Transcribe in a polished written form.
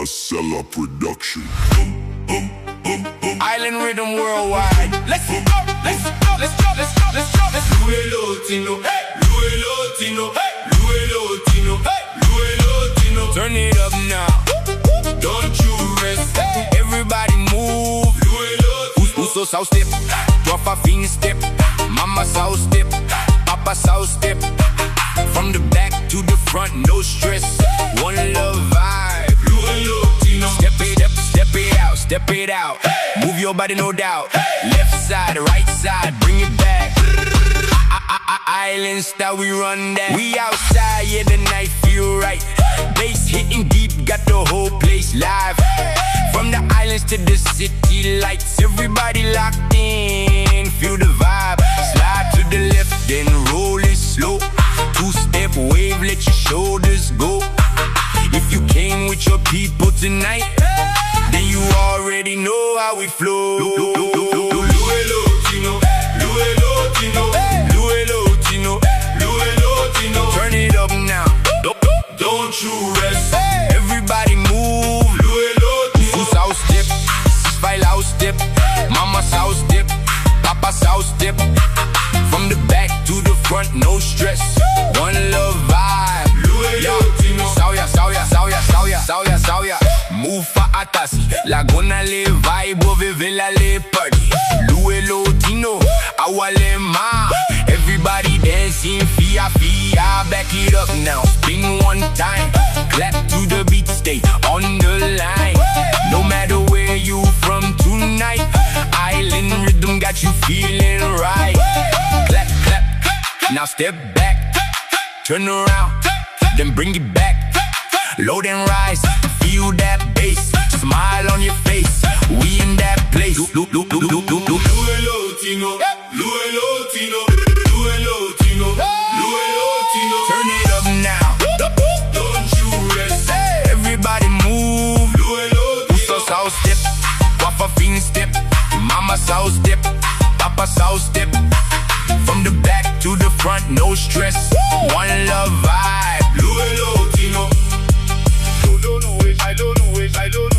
A Sellar Production. Island rhythm worldwide. Let's go, let's go, let's go, let's go, let's go. Luelo Tino, hey, Luelo Tino, hey, Luelo Tino, hey, Luelo Tino. Turn it up now, don't you rest. Everybody move. Luelo Tino. Uso south step, drop a fin step. Mama south step, Papa south step. From the back to the front, no stress. One love vibe. Luelo Tino. Step it up, step it out, step it out. Hey. Move your body, no doubt. Hey. Left side, right side, bring it back. Island style, we run that. We outside, yeah, the night feel right. Bass hitting deep, got the whole place live. From the islands to the city lights, everybody locked in. Feel the vibe. Slide to the left, then roll it slow. Two-step wave, let your shoulders go. If you came with your people tonight, then you already know how we flow. Luelo Tino, Luelo Tino, Luelo Tino, Luelo Tino. Turn it up now, don't you rest. Everybody move. Luelo Tino. South step, File house step, Mama south step, Papa south step. From the back to the front, no stress. One love vibe. Luelo Tino. Sauya, sauya, sauya, sauya, sauya, sauya. Move for atas, Laguna le vibe, Villa le party. Luelo Tino, awale ma. Everybody dancing, fia, fia. Back it up now, spin one time. Clap to the beat, stay on the line. No matter where you from tonight, island rhythm got you feeling right. Clap, clap, now step back. Turn around, then bring it back. Load and rise, feel that bass. Smile on your face, we in that place. Luelo Tino, Luelo Tino, Luelo Tino, Luelo Tino. Turn it up now, don't you rest. Everybody move. Luelo Tino. Uso south step, Papa fin step, Mama south step, Papa south step. From the back to the front, no stress. One love vibe. Luelo Tino. I don't know it, I don't know it, I don't know it.